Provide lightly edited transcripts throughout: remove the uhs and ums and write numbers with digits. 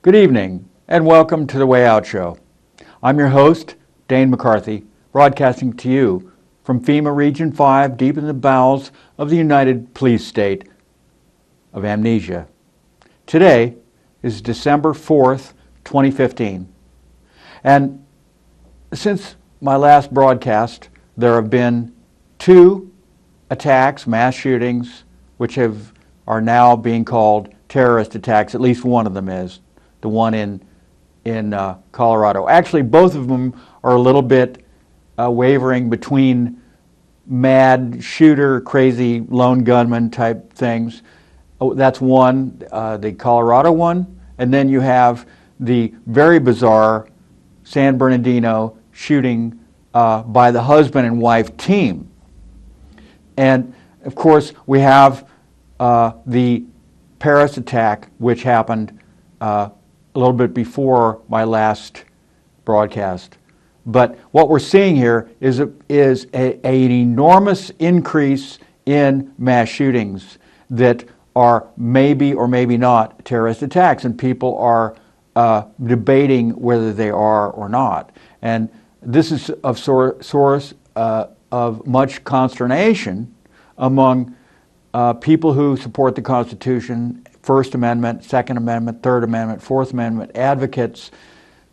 Good evening, and welcome to The Way Out Show. I'm your host, Dane McCarthy, broadcasting to you from FEMA Region 5, deep in the bowels of the United Police State of Amnesia. Today is December 4th, 2015. And since my last broadcast, there have been 2 attacks, mass shootings, which are now being called terrorist attacks. At least one of them is. The one in Colorado. Actually, both of them are a little bit wavering between mad shooter, crazy lone gunman type things. Oh, that's one, the Colorado one. And then you have the very bizarre San Bernardino shooting by the husband and wife team. And of course, we have the Paris attack, which happened a little bit before my last broadcast. But what we're seeing here is an enormous increase in mass shootings that are maybe or maybe not terrorist attacks, and people are debating whether they are or not. And this is of source of much consternation among people who support the Constitution, First Amendment, Second Amendment, Third Amendment, Fourth Amendment advocates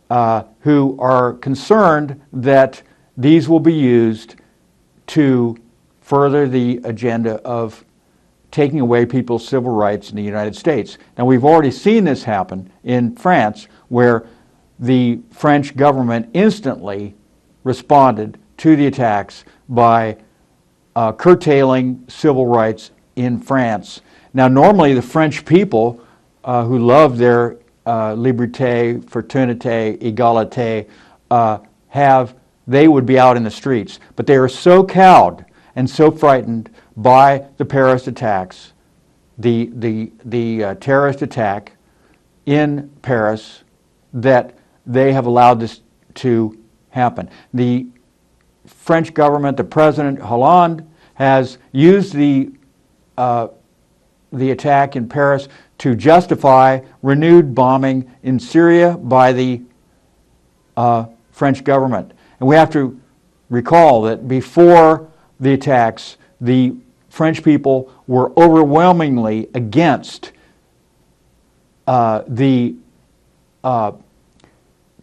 who are concerned that these will be used to further the agenda of taking away people's civil rights in the United States. Now, we've already seen this happen in France, where the French government instantly responded to the attacks by curtailing civil rights in France. Now, normally the French people who love their liberté, fraternité, égalité, they would be out in the streets. But they are so cowed and so frightened by the Paris attacks, the terrorist attack in Paris, that they have allowed this to happen. The French government, the President Hollande, has used the attack in Paris to justify renewed bombing in Syria by the French government. And we have to recall that before the attacks, the French people were overwhelmingly against the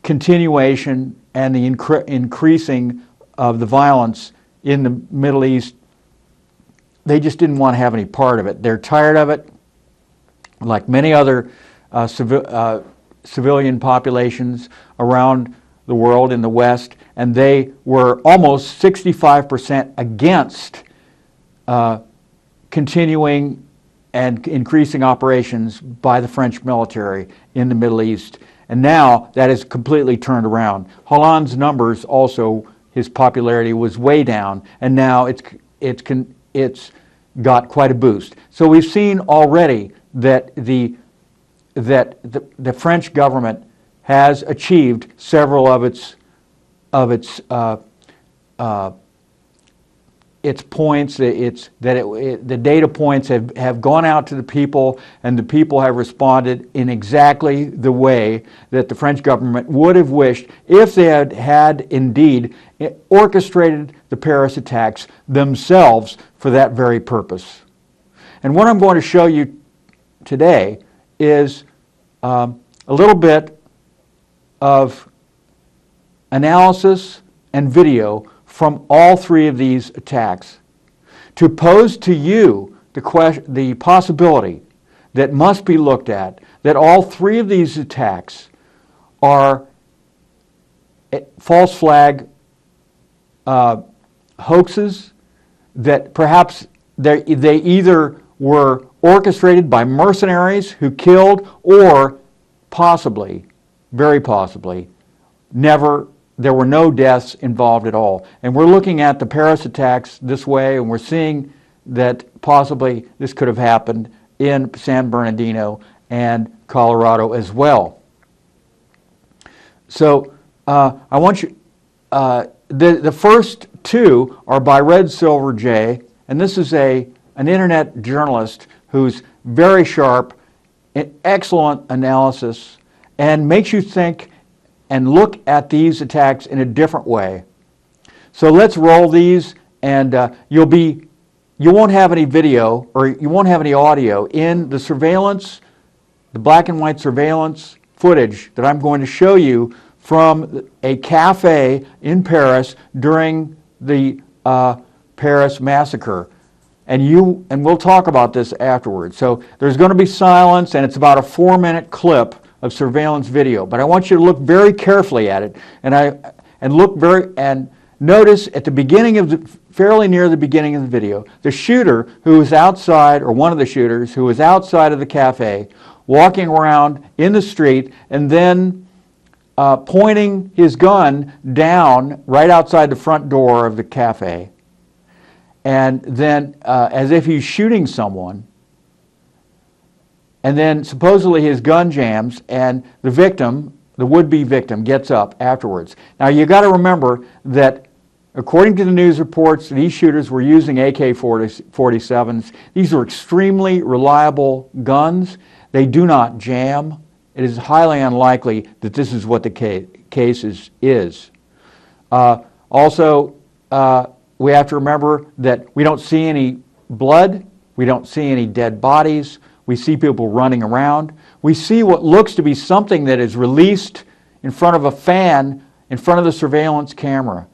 continuation and the increasing of the violence in the Middle East. They just didn't want to have any part of it. They're tired of it, like many other civilian populations around the world in the West, and they were almost 65% against continuing and increasing operations by the French military in the Middle East. And now that is completely turned around. Hollande's numbers also, his popularity was way down, and now it's got quite a boost. So we've seen already that the French government has achieved several of its points. The data points have gone out to the people, and the people have responded in exactly the way that the French government would have wished if they had indeed orchestrated the Paris attacks themselves for that very purpose. And what I'm going to show you today is a little bit of analysis and video from all 3 of these attacks to pose to you the possibility that must be looked at, that all 3 of these attacks are false flag hoaxes, that perhaps they either were orchestrated by mercenaries who killed, or possibly, very possibly, there were no deaths involved at all. And we're looking at the Paris attacks this way, and we're seeing that possibly this could have happened in San Bernardino and Colorado as well. So I want you, the first 2 are by Red Silver J, and this is an internet journalist who's very sharp, excellent analysis, and makes you think and look at these attacks in a different way. So let's roll these, and you won't have any video or you won't have any audio in the surveillance, the black and white surveillance footage that I'm going to show you from a cafe in Paris during the Paris massacre. And we'll talk about this afterwards. So there's going to be silence, and it's about a 4-minute clip of surveillance video. But I want you to look very carefully at it, and notice at the beginning of fairly near the beginning of the video, the shooter who was outside, or one of the shooters who was outside of the cafe, walking around in the street, and then pointing his gun down right outside the front door of the cafe, and then as if he's shooting someone. And then supposedly his gun jams, and the victim, the would-be victim, gets up afterwards. Now you got to remember that according to the news reports, these shooters were using AK-47s. These are extremely reliable guns. They do not jam. It is highly unlikely that this is what the case is. Also, we have to remember that we don't see any blood. We don't see any dead bodies. We see people running around. We see what looks to be something that is released in front of a fan in front of the surveillance camera.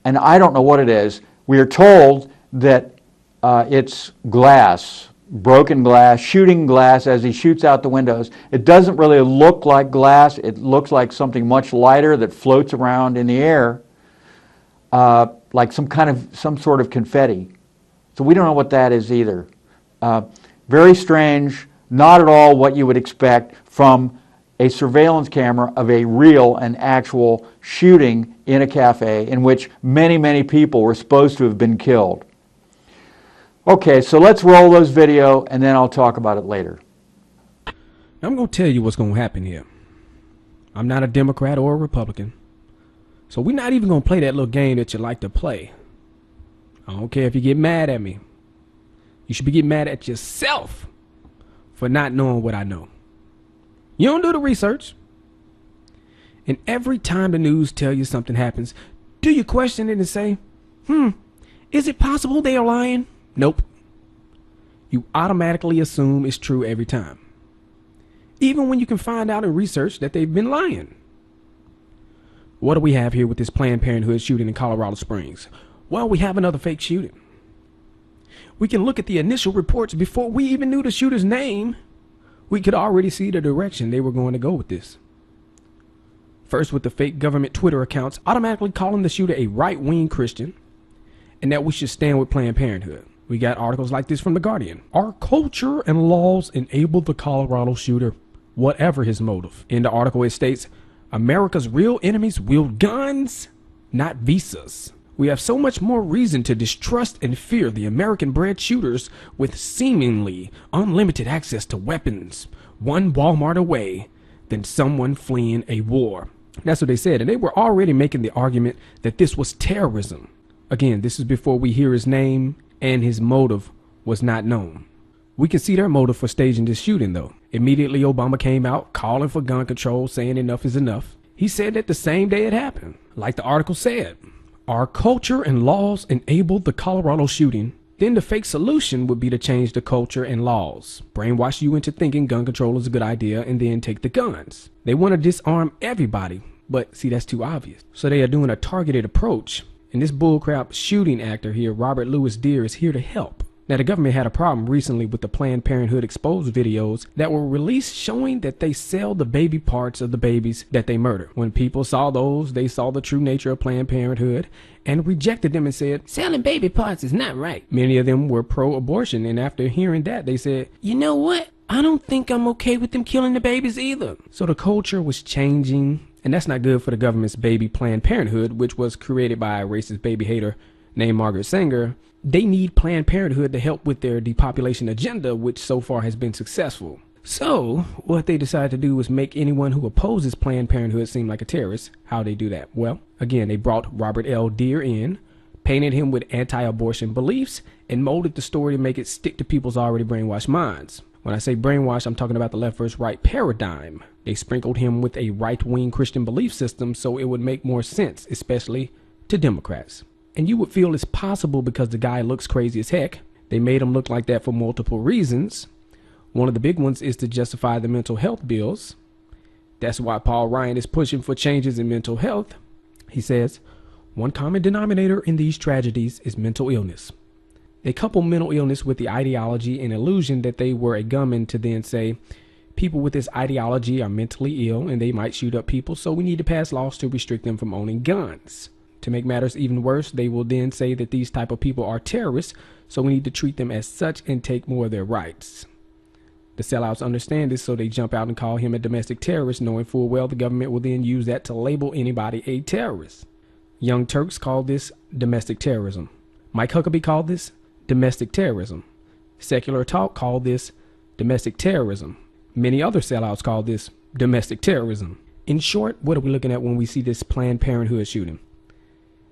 And I don't know what it is. We are told that it's glass, broken glass, shooting glass as he shoots out the windows. It doesn't really look like glass. It looks like something much lighter that floats around in the air, like some sort of confetti. So we don't know what that is either. Very strange, not at all what you would expect from a surveillance camera of a real and actual shooting in a cafe in which many, many people were supposed to have been killed. Okay, so let's roll those video, and then I'll talk about it later. I'm going to tell you what's going to happen here. I'm not a Democrat or a Republican, so we're not even going to play that little game that you like to play. I don't care if you get mad at me. You should be getting mad at yourself for not knowing what I know. You don't do the research. And every time the news tell you something happens, do you question it and say, is it possible they are lying? Nope. You automatically assume it's true every time, even when you can find out in research that they've been lying. What do we have here with this Planned Parenthood shooting in Colorado Springs? Well, we have another fake shooting. We can look at the initial reports before we even knew the shooter's name. We could already see the direction they were going to go with this. First, with the fake government Twitter accounts automatically calling the shooter a right-wing Christian, and that we should stand with Planned Parenthood. We got articles like this from The Guardian. Our culture and laws enable the Colorado shooter, whatever his motive. In the article, it states, America's real enemies wield guns, not visas. We have so much more reason to distrust and fear the American-bred shooters with seemingly unlimited access to weapons, one Walmart away, than someone fleeing a war. That's what they said, and they were already making the argument that this was terrorism. Again, this is before we hear his name, and his motive was not known. We can see their motive for staging this shooting, though. Immediately, Obama came out calling for gun control, saying enough is enough. He said that the same day it happened. Like the article said, our culture and laws enabled the Colorado shooting. Then the fake solution would be to change the culture and laws, brainwash you into thinking gun control is a good idea, and then take the guns. They want to disarm everybody, but see, that's too obvious. So they are doing a targeted approach, and this bullcrap shooting actor here, Robert Louis Deere, is here to help. Now, the government had a problem recently with the Planned Parenthood exposed videos that were released showing that they sell the baby parts of the babies that they murder. When people saw those, they saw the true nature of Planned Parenthood and rejected them and said, selling baby parts is not right. Many of them were pro-abortion, and after hearing that, they said, you know what? I don't think I'm okay with them killing the babies either. So the culture was changing, and that's not good for the government's baby Planned Parenthood, which was created by a racist baby hater named Margaret Sanger. They need Planned Parenthood to help with their depopulation agenda, which so far has been successful. So what they decided to do was make anyone who opposes Planned Parenthood seem like a terrorist. How they do that? Well, again, they brought Robert L. Deere in, painted him with anti-abortion beliefs, and molded the story to make it stick to people's already brainwashed minds. When I say brainwash, I'm talking about the left versus right paradigm. They sprinkled him with a right-wing Christian belief system so it would make more sense, especially to Democrats. And you would feel it's possible because the guy looks crazy as heck. They made him look like that for multiple reasons. One of the big ones is to justify the mental health bills. That's why Paul Ryan is pushing for changes in mental health. He says, one common denominator in these tragedies is mental illness. They couple mental illness with the ideology and illusion that they were a gunman to then say, people with this ideology are mentally ill and they might shoot up people, so we need to pass laws to restrict them from owning guns. To make matters even worse, they will then say that these type of people are terrorists, so we need to treat them as such and take more of their rights. The sellouts understand this, so they jump out and call him a domestic terrorist, knowing full well the government will then use that to label anybody a terrorist. Young Turks call this domestic terrorism. Mike Huckabee called this domestic terrorism. Secular Talk called this domestic terrorism. Many other sellouts call this domestic terrorism. In short, what are we looking at when we see this Planned Parenthood shooting?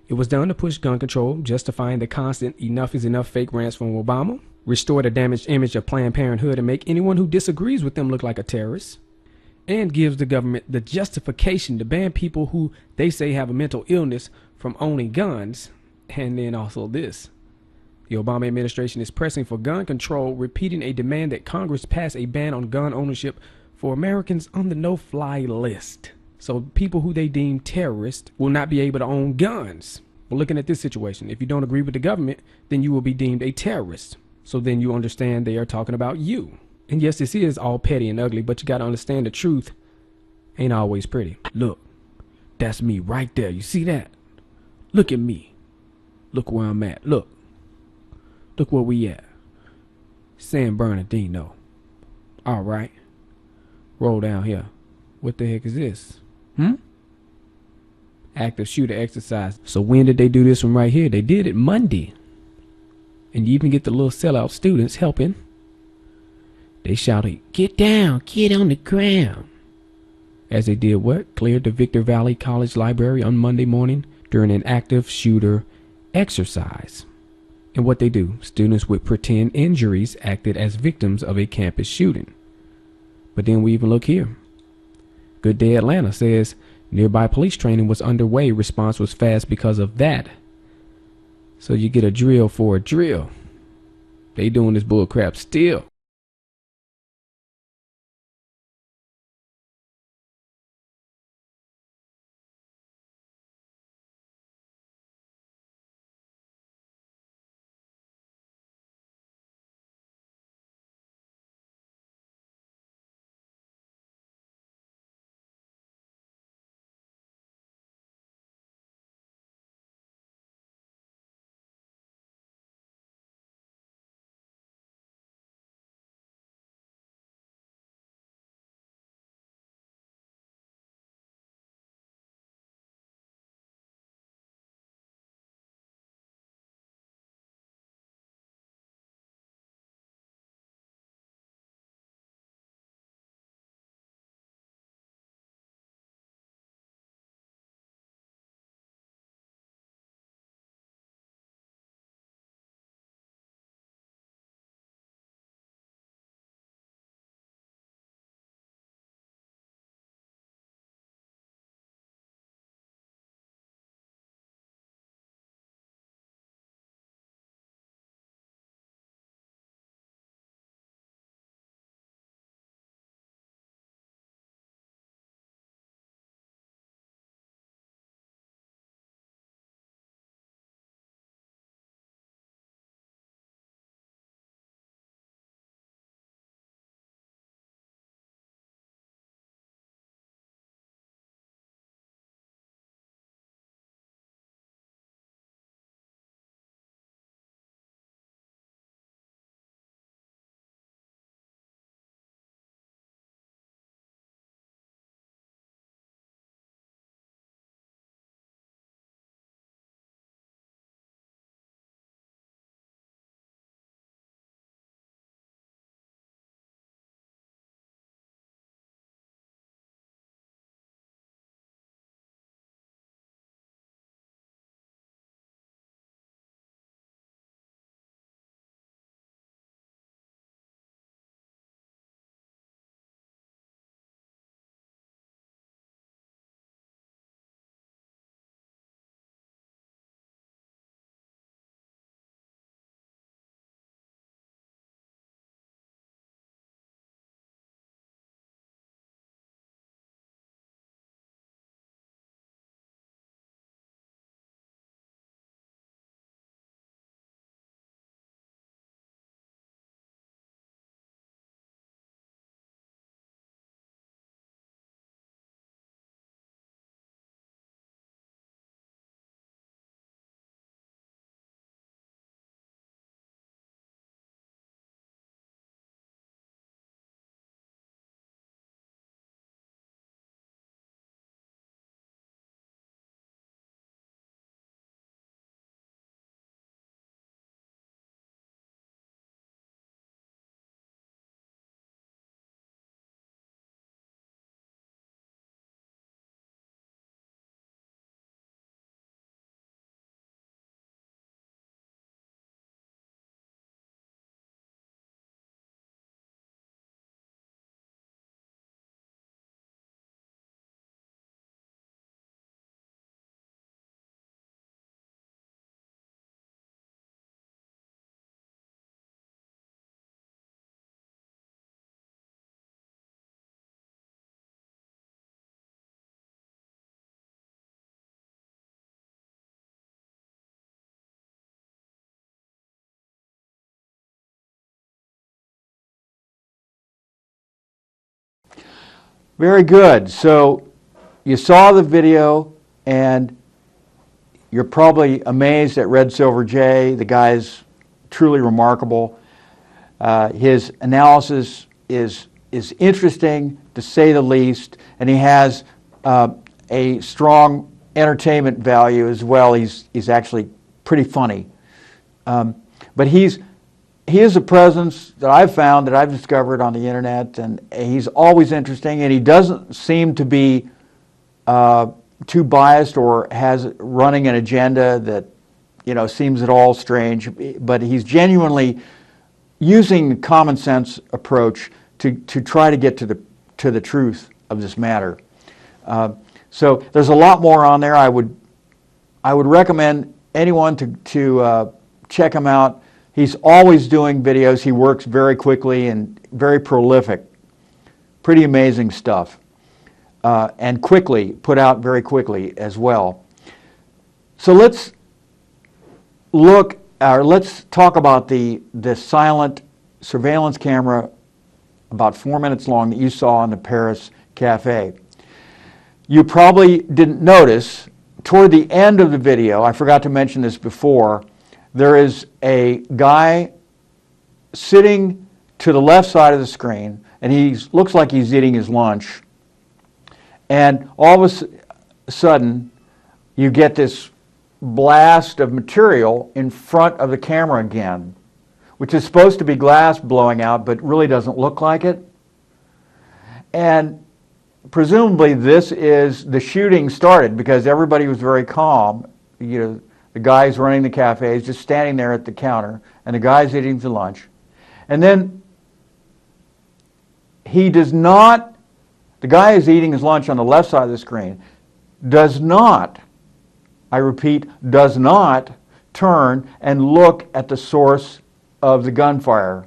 It was done to push gun control, justifying the constant enough is enough fake rants from Obama, restore the damaged image of Planned Parenthood and make anyone who disagrees with them look like a terrorist, and gives the government the justification to ban people who they say have a mental illness from owning guns. And then also this. The Obama administration is pressing for gun control, repeating a demand that Congress pass a ban on gun ownership for Americans on the no-fly list. So people who they deem terrorists will not be able to own guns. Well, looking at this situation, if you don't agree with the government, then you will be deemed a terrorist. So then you understand they are talking about you. And yes, this is all petty and ugly, but you got to understand the truth ain't always pretty. Look, that's me right there. You see that? Look at me. Look where I'm at. Look where we at. San Bernardino. All right. Roll down here. What the heck is this? Active shooter exercise. So when did they do this one right here? They did it Monday. And you even get the little sellout students helping. They shouted, "Get down, get on the ground." As they did what? Cleared the Victor Valley College Library on Monday morning during an active shooter exercise. And what they do, students with pretend injuries acted as victims of a campus shooting. But then we even look here. Good Day Atlanta says nearby police training was underway. Response was fast because of that. So you get a drill for a drill. They doing this bull crap still. Very good. So you saw the video, and you're probably amazed at Red Silver Jay. The guy's truly remarkable. His analysis is interesting, to say the least, and he has a strong entertainment value as well. He's actually pretty funny. But he is a presence that I've found, that I've discovered on the internet, and he's always interesting, and he doesn't seem to be too biased or has running an agenda that, you know, seems at all strange, but he's genuinely using the common sense approach to try to get to the truth of this matter. So there's a lot more on there. I would recommend anyone to check him out. He's always doing videos. He works very quickly and very prolific. Pretty amazing stuff. And quickly, put out very quickly as well. So let's talk about the silent surveillance camera, about 4 minutes long, that you saw in the Paris Cafe. You probably didn't notice, toward the end of the video, I forgot to mention this before, there is a guy sitting to the left side of the screen, and he looks like he's eating his lunch. And all of a sudden, you get this blast of material in front of the camera again, which is supposed to be glass blowing out, but really doesn't look like it. And presumably this is the shooting started because everybody was very calm. You know, the guy's running the cafe is just standing there at the counter, and the guy's eating the lunch. And then he does not, the guy is eating his lunch on the left side of the screen, does not, I repeat, does not turn and look at the source of the gunfire,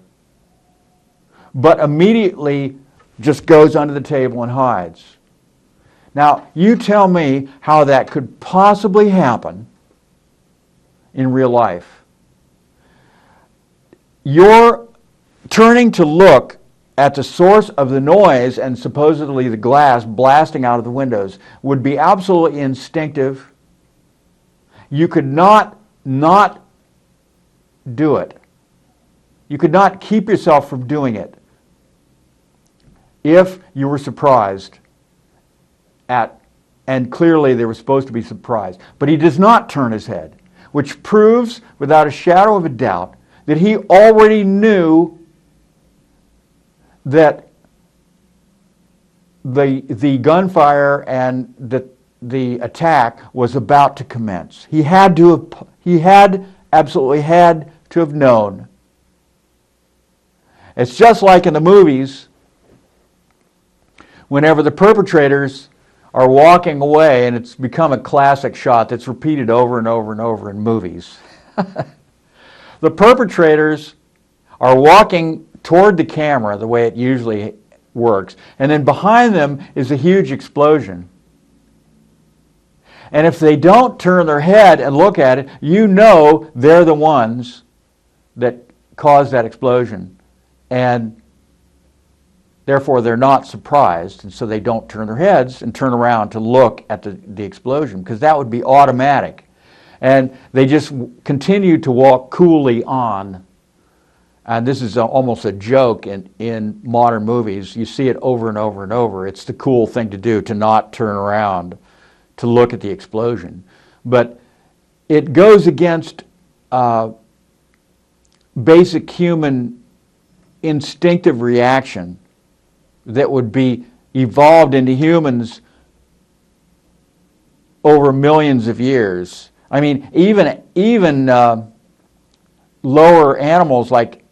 but immediately just goes under the table and hides. Now, you tell me how that could possibly happen in real life. You're turning to look at the source of the noise and supposedly the glass blasting out of the windows would be absolutely instinctive. You could not do it. You could not keep yourself from doing it if you were surprised at, and clearly they were supposed to be surprised. But he does not turn his head, which proves without a shadow of a doubt that he already knew that the gunfire and the attack was about to commence. He absolutely had to have known. It's just like in the movies, whenever the perpetrators are walking away, and it's become a classic shot that's repeated over and over and over in movies. The perpetrators are walking toward the camera the way it usually works, and then behind them is a huge explosion. And if they don't turn their head and look at it, you know they're the ones that caused that explosion. And therefore they're not surprised, and so they don't turn their heads and turn around to look at the explosion, because that would be automatic. And they just continue to walk coolly on. And this is almost a joke in modern movies. You see it over and over and over. It's the cool thing to do, to not turn around to look at the explosion. But it goes against basic human instinctive reaction that would be evolved into humans over millions of years. I mean, even lower animals like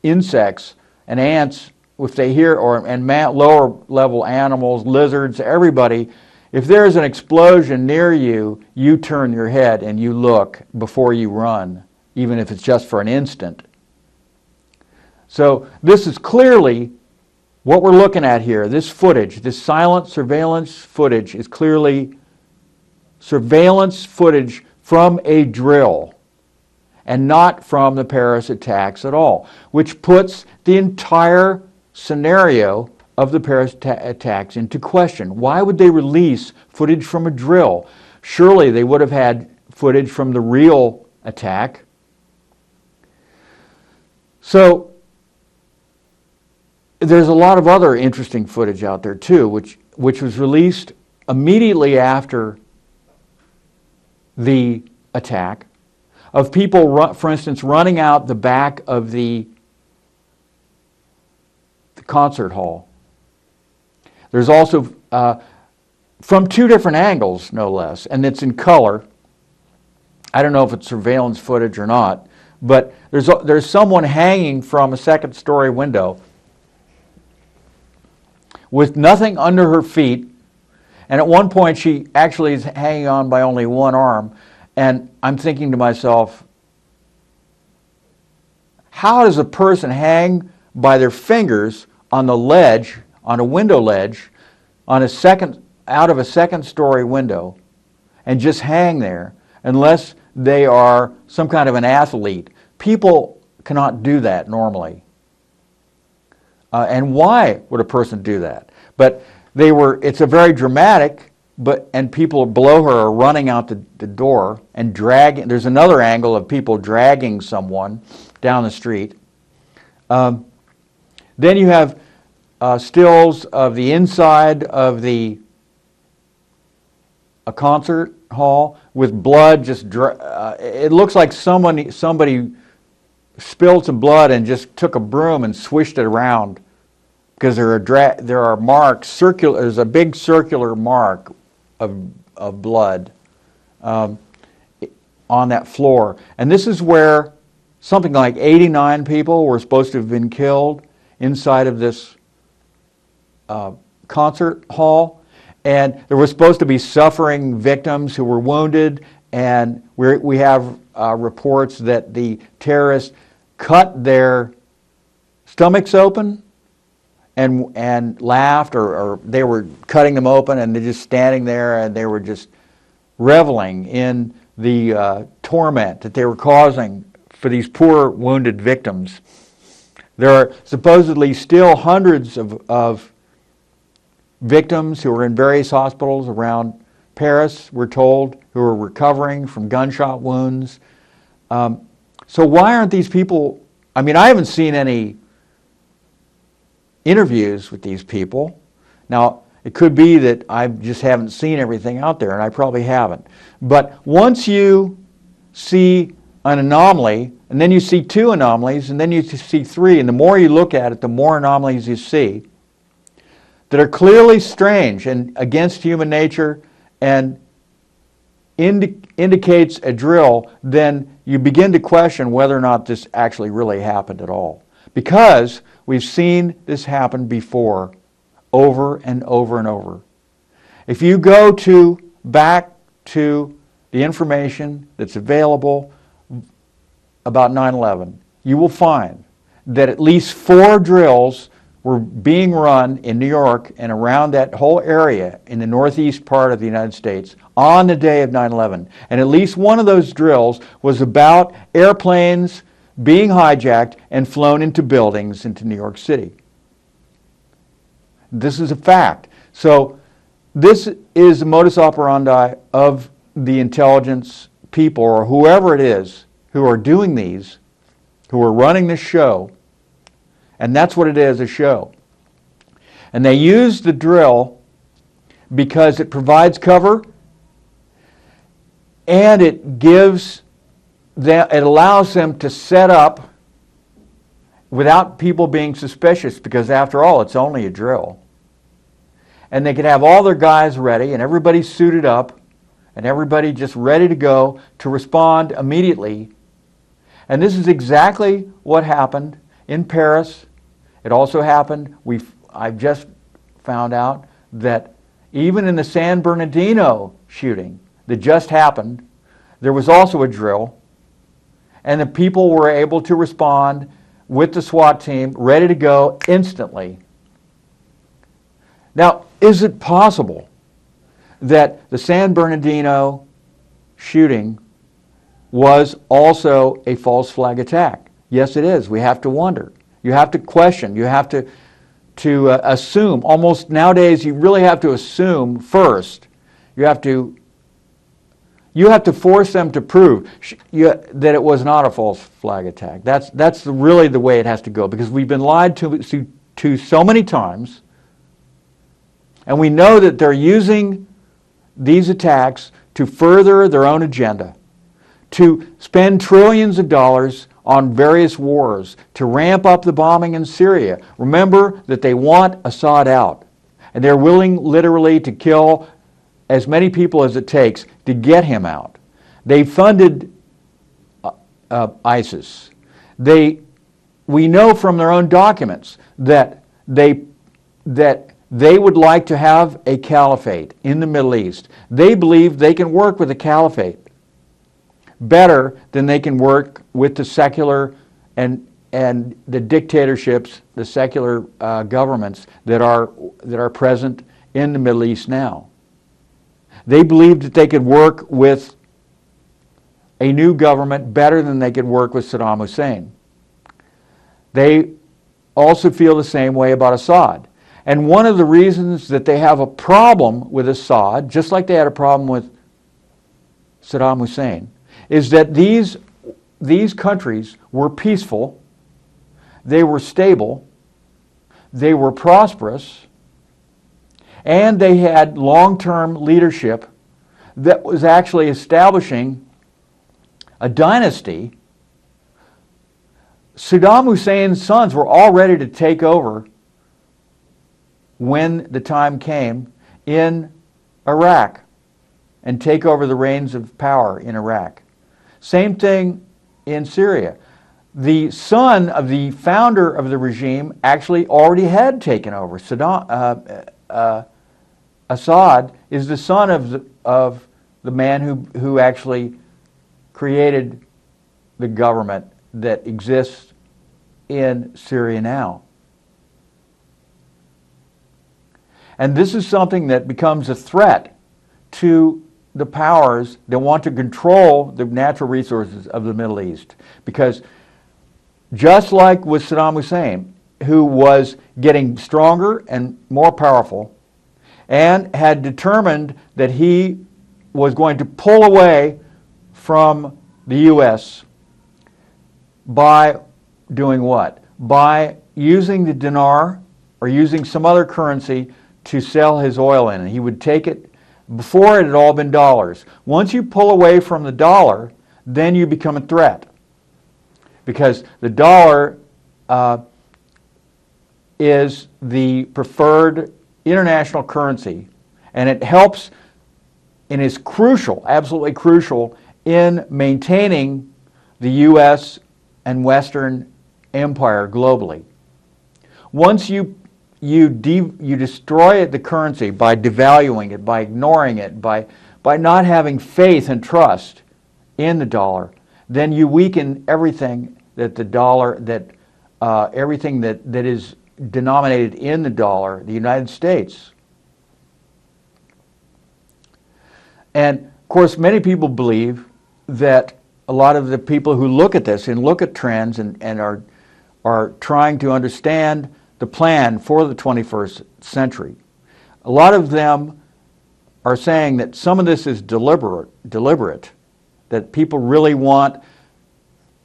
insects and ants, if they hear, lower level animals, lizards, everybody, if there's an explosion near you, you turn your head and you look before you run, even if it's just for an instant. So this is clearly what we're looking at here. This footage, this silent surveillance footage, is clearly surveillance footage from a drill and not from the Paris attacks at all, which puts the entire scenario of the Paris attacks into question. Why would they release footage from a drill? Surely they would have had footage from the real attack. So there's a lot of other interesting footage out there too, which was released immediately after the attack, of people, for instance, running out the back of the concert hall. There's also, from two different angles, no less, and it's in color. I don't know if it's surveillance footage or not, but there's someone hanging from a second-story window with nothing under her feet, and at one point she actually is hanging on by only one arm, and I'm thinking to myself, how does a person hang by their fingers on the ledge, on a window ledge, out of a second-story window, and just hang there, unless they are some kind of an athlete? People cannot do that normally. And why would a person do that? But it's a very dramatic, and people below her are running out the door and dragging. There's another angle of people dragging someone down the street. Then you have stills of the inside of a concert hall with blood just it looks like somebody spilled some blood and just took a broom and swished it around, because there are marks, there's a big circular mark of blood on that floor. And this is where something like 89 people were supposed to have been killed inside of this concert hall, and there were supposed to be suffering victims who were wounded, and we have reports that the terrorists cut their stomachs open and laughed, or they were cutting them open and they're just standing there and they were just reveling in the torment that they were causing for these poor wounded victims. There are supposedly still hundreds of victims who are in various hospitals around Paris, we're told, who are recovering from gunshot wounds. So why aren't these people, I mean, I haven't seen any interviews with these people. Now, it could be that I just haven't seen everything out there, and I probably haven't. But once you see an anomaly, and then you see two anomalies, and then you see three, and the more you look at it, the more anomalies you see that are clearly strange and against human nature and indicates a drill, then you begin to question whether or not this actually really happened at all. Because we've seen this happen before, over and over and over. If you go back to the information that's available about 9/11, you will find that at least 4 drills were being run in New York and around that whole area in the northeast part of the United States on the day of 9/11. And at least one of those drills was about airplanes being hijacked and flown into buildings into New York City. This is a fact. So this is the modus operandi of the intelligence people, or whoever it is who are doing these, who are running this show. And that's what it is, a show. And they use the drill because it provides cover, and it allows them to set up without people being suspicious, because after all, it's only a drill. And they can have all their guys ready, and everybody suited up, and everybody just ready to go to respond immediately. And this is exactly what happened in Paris. It also happened, I've just found out that even in the San Bernardino shooting that just happened, there was also a drill, and the people were able to respond with the SWAT team ready to go instantly. Now, is it possible that the San Bernardino shooting was also a false flag attack? Yes, it is. We have to wonder. You have to question. You have to assume. Almost nowadays, you really have to assume first. You have to force them to prove that it was not a false flag attack. That's really the way it has to go, because we've been lied to so many times, and we know that they're using these attacks to further their own agenda, to spend trillions of dollars on various wars, to ramp up the bombing in Syria. Remember that they want Assad out, and they're willing literally to kill as many people as it takes to get him out. They funded ISIS. We know from their own documents that they would like to have a caliphate in the Middle East. They believe they can work with a caliphate better than they can work with the secular and the dictatorships, the secular governments that are present in the Middle East now. They believed that they could work with a new government better than they could work with Saddam Hussein. They also feel the same way about Assad. And one of the reasons that they have a problem with Assad, just like they had a problem with Saddam Hussein, is that these countries were peaceful, they were stable, they were prosperous, and they had long-term leadership that was actually establishing a dynasty. Saddam Hussein's sons were all ready to take over when the time came in Iraq and take over the reins of power in Iraq. Same thing in Syria. The son of the founder of the regime actually already had taken over. Assad is the son of the man who actually created the government that exists in Syria now. And this is something that becomes a threat to the powers that want to control the natural resources of the Middle East. Because just like with Saddam Hussein, who was getting stronger and more powerful, and had determined that he was going to pull away from the U.S. by doing what? By using the dinar or using some other currency to sell his oil in. And he would take it. Before, it had all been dollars. Once you pull away from the dollar, then you become a threat. Because the dollar is the preferred international currency, and it helps and is crucial, absolutely crucial, in maintaining the U.S. and Western empire globally. Once you destroy the currency by devaluing it, by ignoring it, by not having faith and trust in the dollar, then you weaken everything that the dollar, everything that is denominated in the dollar, the United States. And of course, many people believe that a lot of the people who look at this and look at trends and are trying to understand the plan for the 21st century, a lot of them are saying that some of this is deliberate, that people really want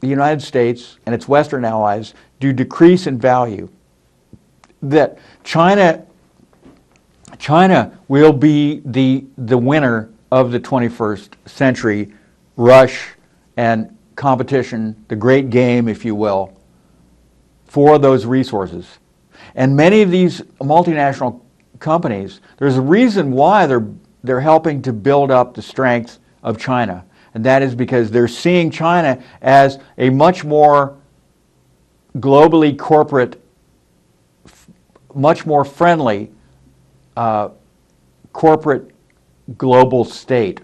the United States and its Western allies to decrease in value, that China will be the winner of the 21st century rush and competition, the great game, if you will, for those resources. And many of these multinational companies, there's a reason why they're helping to build up the strength of China. And that is because they're seeing China as a much more globally corporate, much more friendly corporate global state.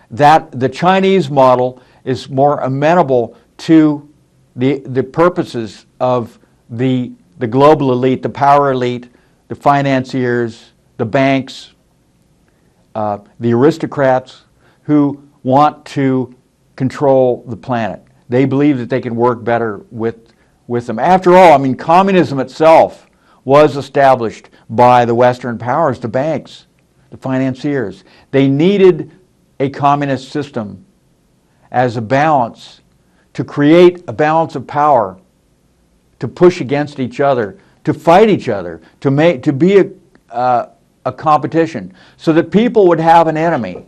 That the Chinese model is more amenable to the purposes of the global elite, the power elite, the financiers, the banks, the aristocrats who want to control the planet. They believe that they can work better with them. After all, I mean, communism itself was established by the Western powers, the banks, the financiers. They needed a communist system as a balance, to create a balance of power, to push against each other, to fight each other, to be a competition, so that people would have an enemy,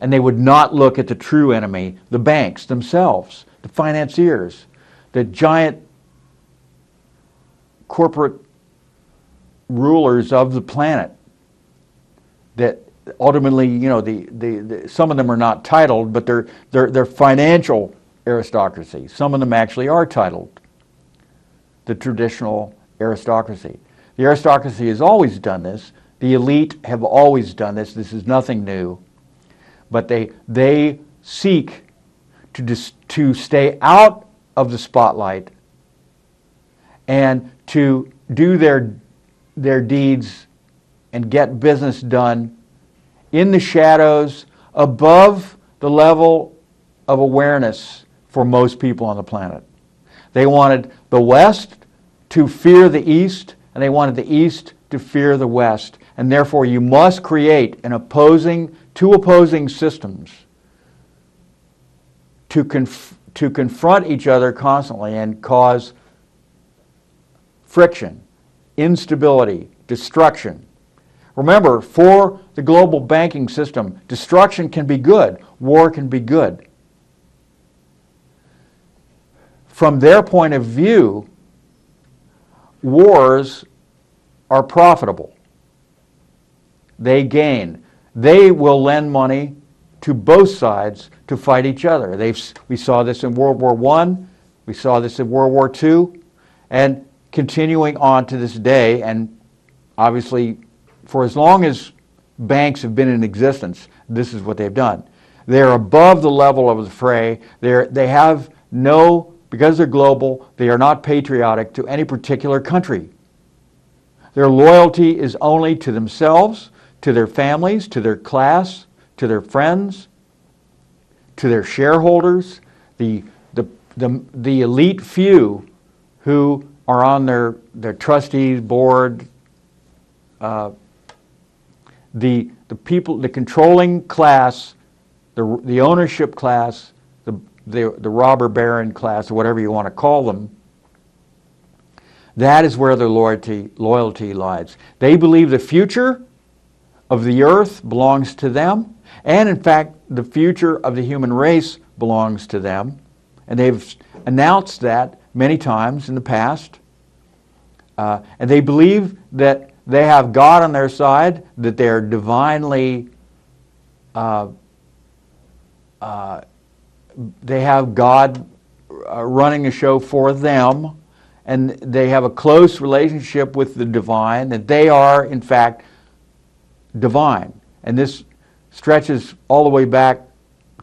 and they would not look at the true enemy, the banks themselves, the financiers, the giant corporate rulers of the planet. That ultimately, you know, some of them are not titled, but they're financial aristocracy. Some of them actually are titled, the traditional aristocracy. The aristocracy has always done this. The elite have always done this. This is nothing new. But they seek to stay out of the spotlight and to do their deeds and get business done in the shadows, above the level of awareness for most people on the planet. They wanted the West to fear the East, and they wanted the East to fear the West. And therefore you must create two opposing systems to confront each other constantly and cause friction, instability, destruction. Remember, for the global banking system, destruction can be good, war can be good. From their point of view, wars are profitable. They gain. They will lend money to both sides to fight each other. We saw this in World War I, we saw this in World War II, and continuing on to this day, and obviously for as long as banks have been in existence, this is what they've done. They're above the level of the fray. They have no, because they're global, they are not patriotic to any particular country. Their loyalty is only to themselves, to their families, to their class, to their friends, to their shareholders, the elite few who are on their trustees board, the people, the controlling class, the ownership class, the robber baron class, or whatever you want to call them. That is where their loyalty lies. They believe the future of the earth belongs to them, and in fact the future of the human race belongs to them, and they've announced that many times in the past. And they believe that they have God on their side, that they're divinely, they have God running the show for them, and they have a close relationship with the divine, that they are in fact divine. And this stretches all the way back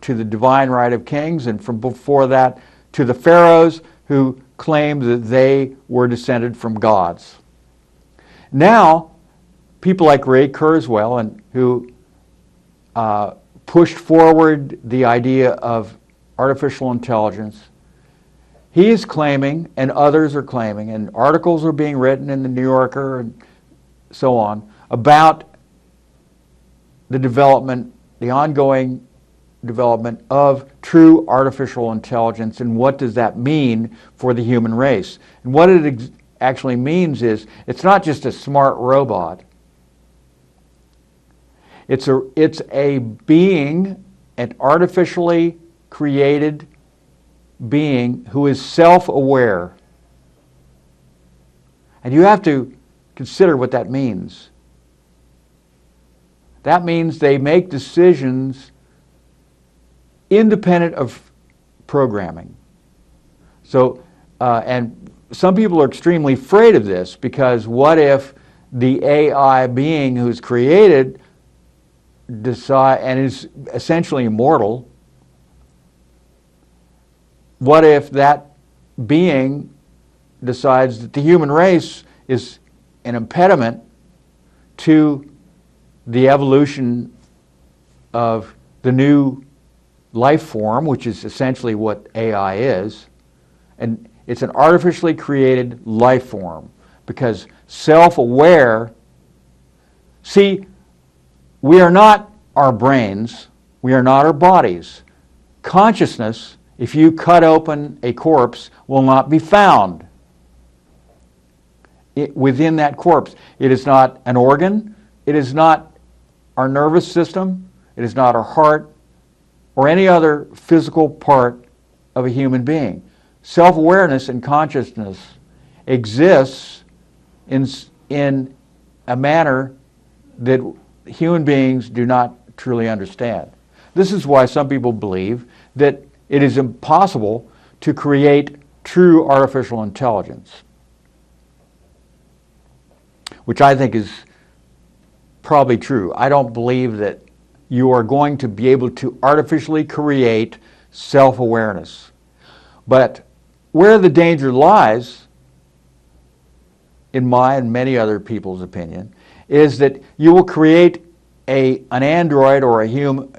to the divine right of kings, and from before that to the pharaohs who claimed that they were descended from gods. Now, people like Ray Kurzweil, and who pushed forward the idea of artificial intelligence, he is claiming, and others are claiming, and articles are being written in the New Yorker and so on, about the development, the ongoing development of true artificial intelligence, and what does that mean for the human race. And what it actually means is, it's not just a smart robot. It's a being, an artificially created being who is self-aware. And you have to consider what that means. That means they make decisions independent of programming. So, and some people are extremely afraid of this, because what if the AI being who's created decide and is essentially immortal? What if that being decides that the human race is an impediment to the evolution of the new life form, which is essentially what AI is, and it's an artificially created life form. because self-aware, see, we are not our brains, we are not our bodies. Consciousness, if you cut open a corpse, will not be found within that corpse. It is not an organ, it is not our nervous system, it is not our heart, or any other physical part of a human being. Self-awareness and consciousness exists in a manner that human beings do not truly understand. This is why some people believe that it is impossible to create true artificial intelligence, which I think is probably true. I don't believe that you are going to be able to artificially create self-awareness. But where the danger lies, in my and many other people's opinion, is that you will create an android or an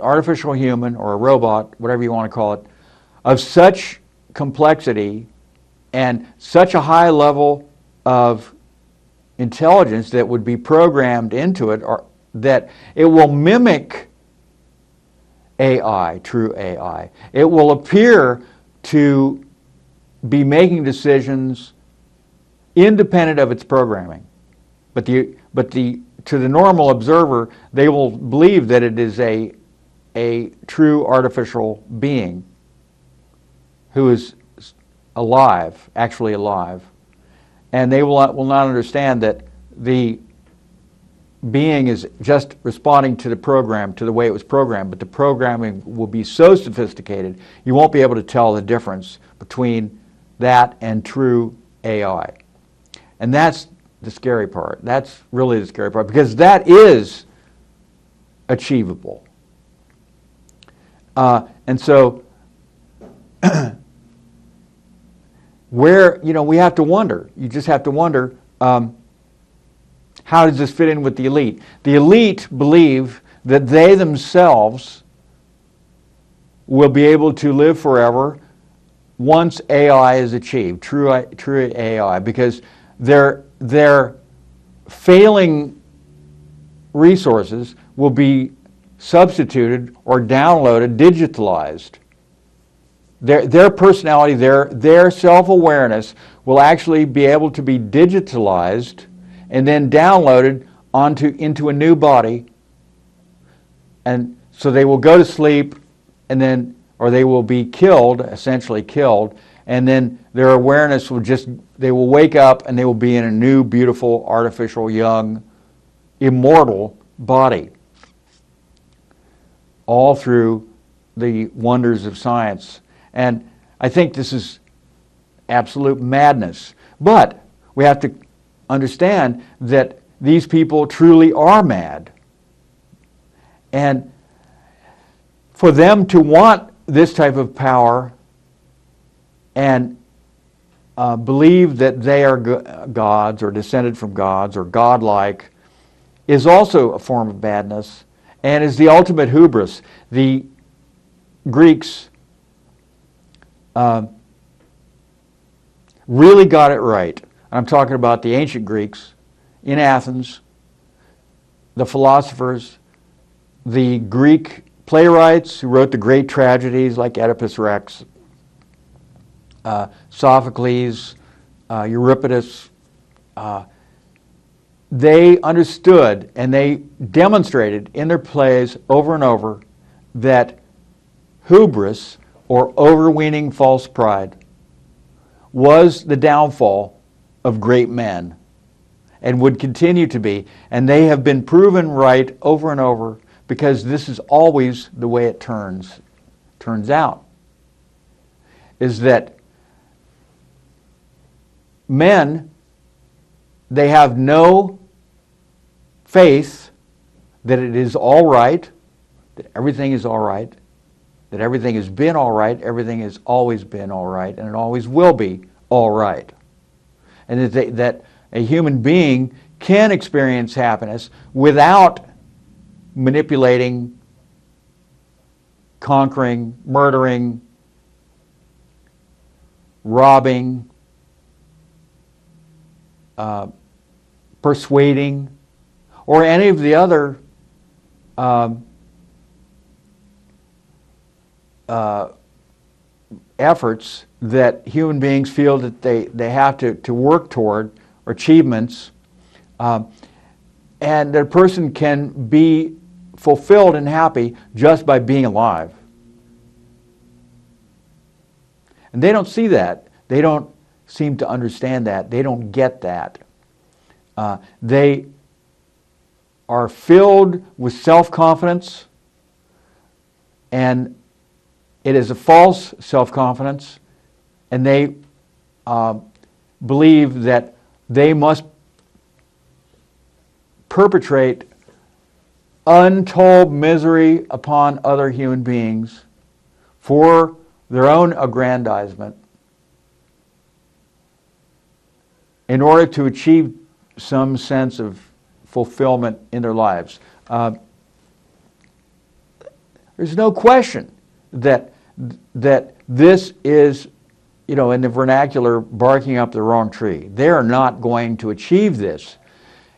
artificial human or a robot, whatever you want to call it, of such complexity and such a high level of intelligence that would be programmed into it, or that it will mimic AI, true AI. It will appear to be making decisions independent of its programming. But to the normal observer, they will believe that it is a true artificial being who is alive, actually alive. And they will not understand that the being is just responding to the program, to the way it was programmed, but the programming will be so sophisticated, you won't be able to tell the difference between that and true AI. And that's the scary part. That's really the scary part, because that is achievable. And so, we have to wonder. You just have to wonder, how does this fit in with the elite? The elite believe that they themselves will be able to live forever once AI is achieved, true AI, because their failing resources will be substituted or downloaded, digitalized. Their personality, their self-awareness will actually be able to be digitalized and then downloaded into a new body. And so they will go to sleep, and then, or they will be killed, essentially killed, and then their awareness they will wake up and they will be in a new, beautiful, artificial, young, immortal body. All through the wonders of science. And I think this is absolute madness. But we have to understand that these people truly are mad. And for them to want this type of power and believe that they are gods or descended from gods or godlike is also a form of madness and is the ultimate hubris. The Greeks really got it right. I'm talking about the ancient Greeks in Athens, the philosophers, the Greek playwrights who wrote the great tragedies like Oedipus Rex, Sophocles, Euripides. They understood and they demonstrated in their plays over and over that hubris, or overweening false pride, was the downfall of great men and would continue to be. And they have been proven right over and over, because this is always the way it turns out, is that men, they have no faith that it is all right, that everything is all right, that everything has been all right, everything has always been all right, and it always will be all right. And that a human being can experience happiness without manipulating, conquering, murdering, robbing, persuading, or any of the other efforts that human beings feel that they have to work toward, or achievements, and that a person can be fulfilled and happy just by being alive. And they don't see that. They don't seem to understand that. They don't get that. They are filled with self-confidence, and it is a false self-confidence, and they believe that they must perpetrate untold misery upon other human beings for their own aggrandizement in order to achieve some sense of fulfillment in their lives. There's no question that this is, in the vernacular, barking up the wrong tree. They are not going to achieve this.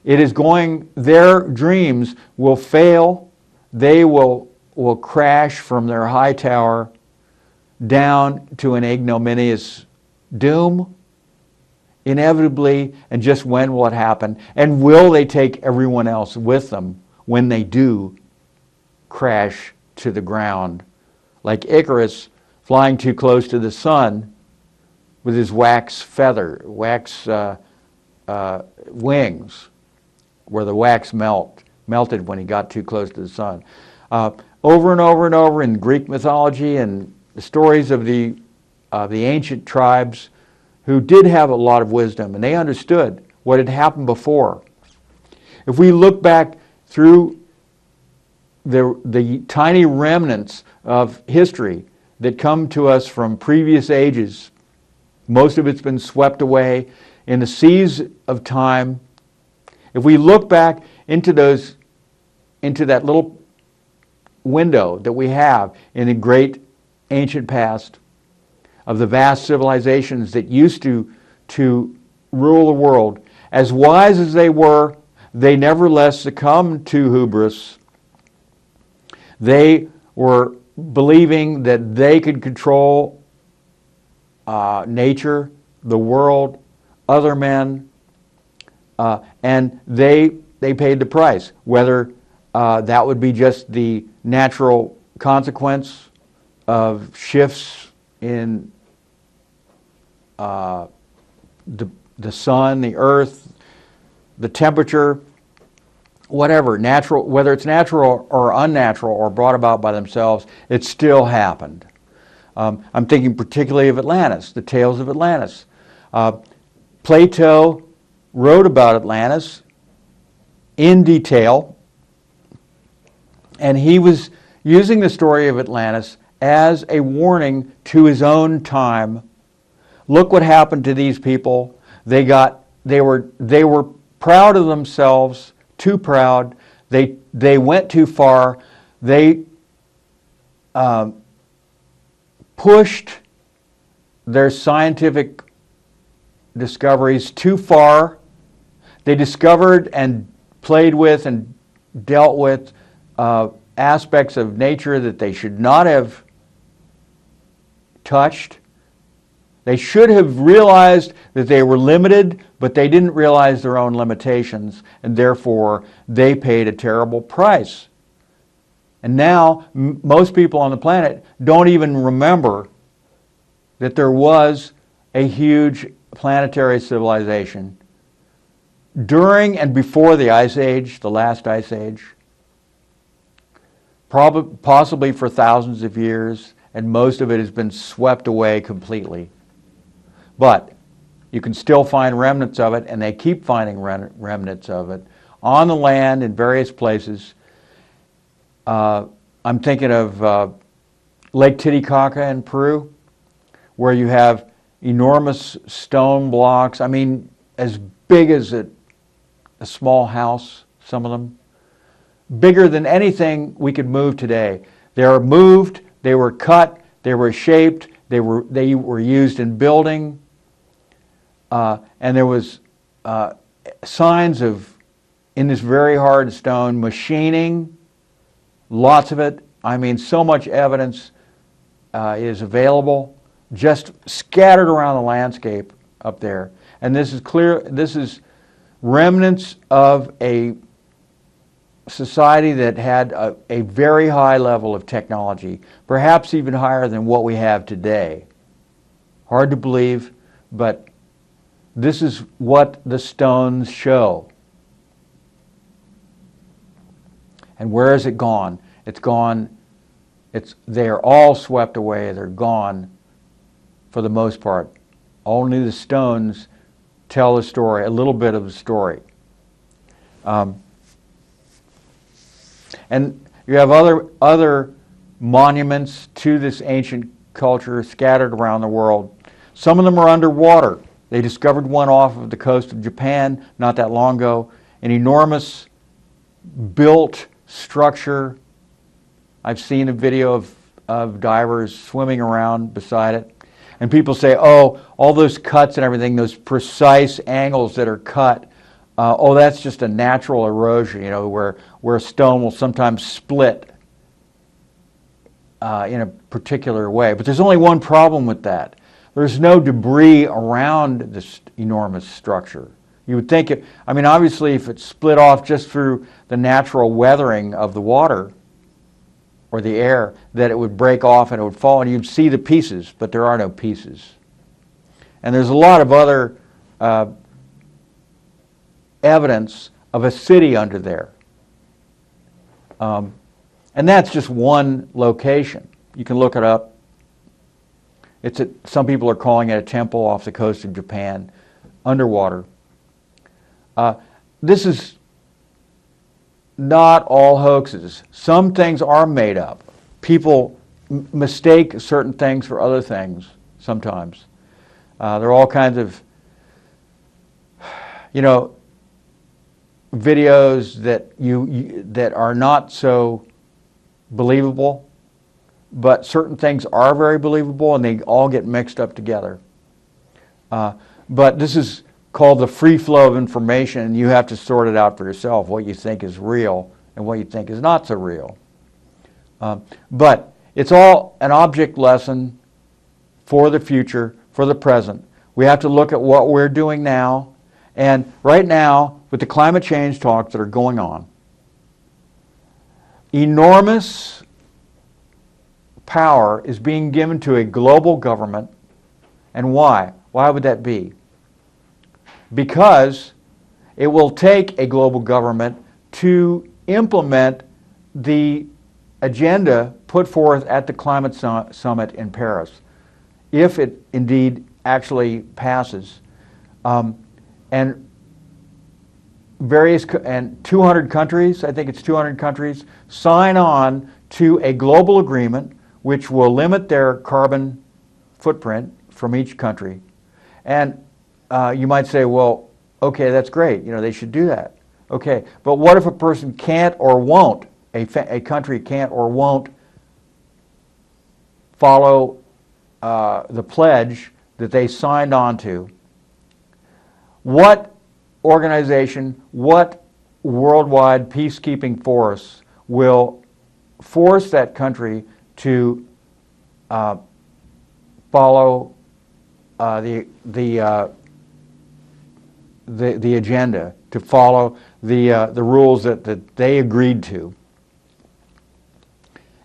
Their dreams will fail. They will crash from their high tower down to an ignominious doom, inevitably. And just when will it happen? And will they take everyone else with them when they do crash to the ground, like Icarus flying too close to the sun with his wax wings, where the wax melted when he got too close to the sun. Over and over and over in Greek mythology and the stories of the ancient tribes who did have a lot of wisdom, and they understood what had happened before. If we look back through the tiny remnants of history that come to us from previous ages, most of it's been swept away in the seas of time. If we look back into that little window that we have in the great ancient past of the vast civilizations that used to rule the world, as wise as they were, they nevertheless succumbed to hubris. They were believing that they could control nature, the world, other men, and they paid the price, whether that would be just the natural consequence of shifts in the sun, the earth, the temperature, whatever, natural, whether it's natural or unnatural or brought about by themselves, it still happened. I'm thinking particularly of Atlantis, the tales of Atlantis. Plato wrote about Atlantis in detail, and he was using the story of Atlantis as a warning to his own time. Look what happened to these people. They were proud of themselves, too proud. They went too far. They pushed their scientific discoveries too far. They discovered and played with and dealt with aspects of nature that they should not have touched. They should have realized that they were limited, but they didn't realize their own limitations, and therefore they paid a terrible price. And now most people on the planet don't even remember that there was a huge planetary civilization during and before the Ice Age, the last Ice Age, possibly for thousands of years, and most of it has been swept away completely. But you can still find remnants of it, and they keep finding remnants of it on the land in various places. I'm thinking of Lake Titicaca in Peru, where you have enormous stone blocks, I mean, as big as a small house, some of them, bigger than anything we could move today. They were moved, they were cut, they were shaped, they were used in building, and there was signs of, in this very hard stone, machining, lots of it. I mean, so much evidence is available, just scattered around the landscape up there. And this is clear, this is remnants of a society that had a very high level of technology, perhaps even higher than what we have today. Hard to believe, but this is what the stones show. And where has it gone? It's gone, they are all swept away, they're gone for the most part. Only the stones tell the story, a little bit of the story. And you have other monuments to this ancient culture scattered around the world. Some of them are underwater. They discovered one off of the coast of Japan not that long ago, an enormous built structure. I've seen a video of divers swimming around beside it. And people say, oh, all those cuts and everything, those precise angles that are cut, oh, that's just a natural erosion, you know, where a stone will sometimes split in a particular way. But there's only one problem with that. There's no debris around this enormous structure. You would think it, I mean, obviously if it split off just through the natural weathering of the water or the air, that it would break off and it would fall and you'd see the pieces, but there are no pieces. And there's a lot of other evidence of a city under there. And that's just one location. You can look it up. Some people are calling it a temple off the coast of Japan, underwater. This is not all hoaxes. Some things are made up. People mistake certain things for other things sometimes. There are all kinds of, you know, videos that are not so believable, but certain things are very believable and they all get mixed up together. But this is called the free flow of information, and you have to sort it out for yourself, what you think is real and what you think is not so real. But it's all an object lesson for the future, for the present. We have to look at what we're doing now, and right now, with the climate change talks that are going on, enormous power is being given to a global government. And why? Why would that be? Because it will take a global government to implement the agenda put forth at the climate summit in Paris, if it indeed actually passes. And 200 countries, I think it's 200 countries, sign on to a global agreement which will limit their carbon footprint from each country. And you might say, well, okay, that's great, you know, they should do that. Okay, but what if a person can't or won't, a country can't or won't follow the pledge that they signed on to? What organization, what worldwide peacekeeping force will force that country to follow the agenda, to follow the rules that they agreed to?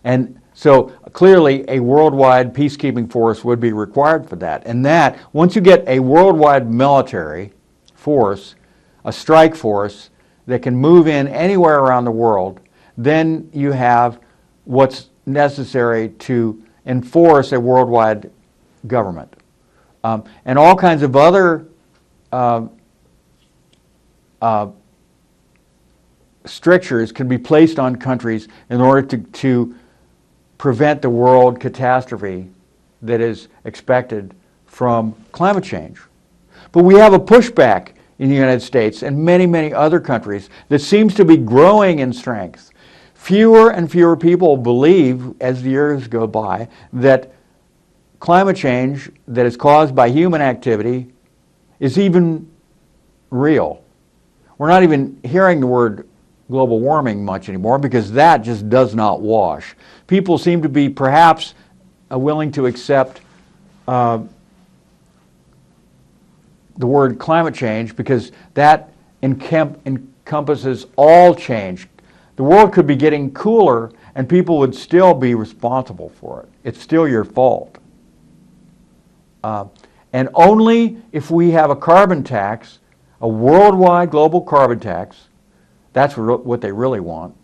And so clearly a worldwide peacekeeping force would be required for that. And that, once you get a worldwide military force, a strike force that can move in anywhere around the world, then you have what's necessary to enforce a worldwide government. And all kinds of other strictures can be placed on countries in order to prevent the world catastrophe that is expected from climate change. But we have a pushback in the United States and many, many other countries that seems to be growing in strength. Fewer and fewer people believe, as the years go by, that climate change that is caused by human activity is even real. We're not even hearing the word global warming much anymore because that just does not wash. People seem to be perhaps willing to accept the word climate change because that encompasses all change. The world could be getting cooler and people would still be responsible for it. It's still your fault. And only if we have a carbon tax, a worldwide global carbon tax, that's what they really want,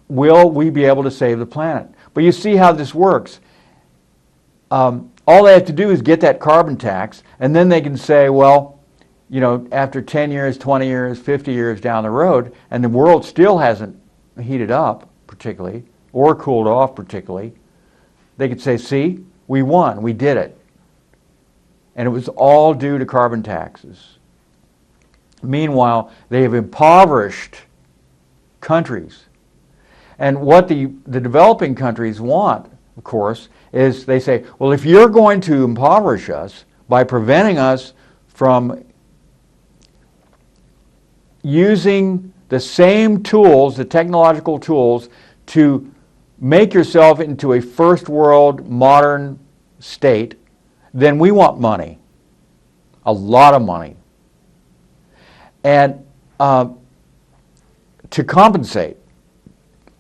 will we be able to save the planet. But you see how this works. All they have to do is get that carbon tax, and then they can say, well, you know, after 10 years, 20 years, 50 years down the road, and the world still hasn't heated up particularly, or cooled off particularly, they could say, see, we won, we did it. And it was all due to carbon taxes. Meanwhile, they have impoverished countries. And what the developing countries want, of course, is they say, well, if you're going to impoverish us by preventing us from using the same tools, the technological tools, to make yourself into a first world modern state, then we want money, a lot of money. And to compensate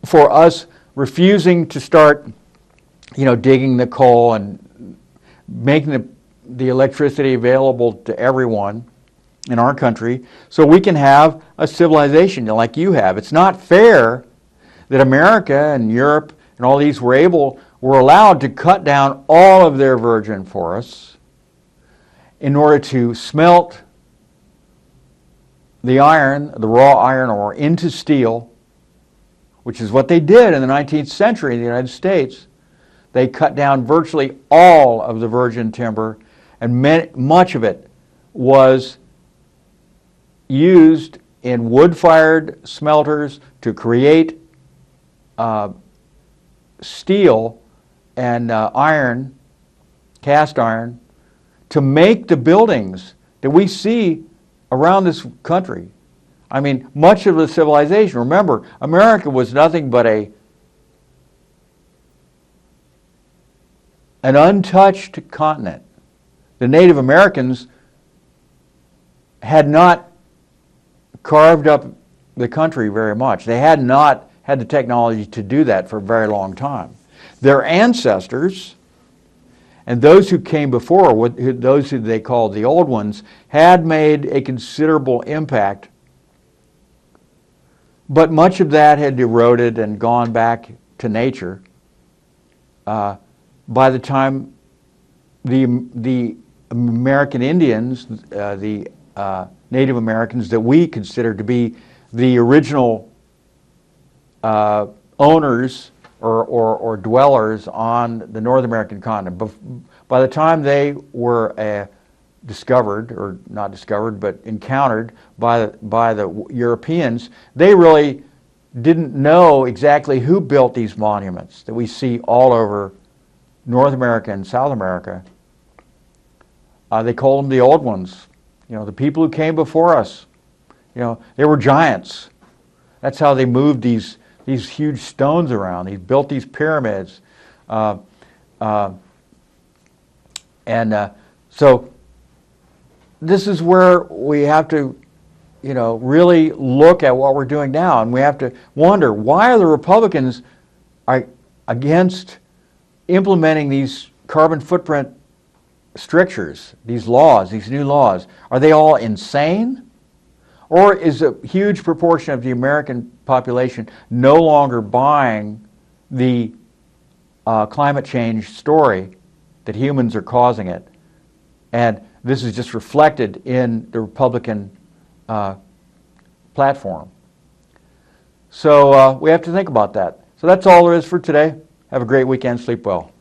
for us refusing to start, you know, digging the coal and making the electricity available to everyone in our country so we can have a civilization like you have. It's not fair that America and Europe and all these were allowed to cut down all of their virgin forests in order to smelt the iron, the raw iron ore, into steel, which is what they did in the 19th century in the United States. They cut down virtually all of the virgin timber, and much of it was used in wood-fired smelters to create steel and iron, cast iron, to make the buildings that we see around this country. I mean, much of the civilization, remember, America was nothing but an untouched continent. The Native Americans had not carved up the country very much. They had not had the technology to do that for a very long time. Their ancestors, and those who came before, those who they called the old ones, had made a considerable impact, but much of that had eroded and gone back to nature by the time the American Indians, the Native Americans that we consider to be the original owners or dwellers on the North American continent. By the time they were discovered, or not discovered, but encountered by the Europeans, they really didn't know exactly who built these monuments that we see all over North America and South America. They called them the old ones. You know, the people who came before us. You know, they were giants. That's how they moved these huge stones around. They built these pyramids. So this is where we have to, you know, really look at what we're doing now, and we have to wonder, why are the Republicans against implementing these carbon footprint strictures, these laws, these new laws? Are they all insane? Or is a huge proportion of the American population no longer buying the climate change story that humans are causing it? And this is just reflected in the Republican platform. So we have to think about that. So that's all there is for today. Have a great weekend. Sleep well.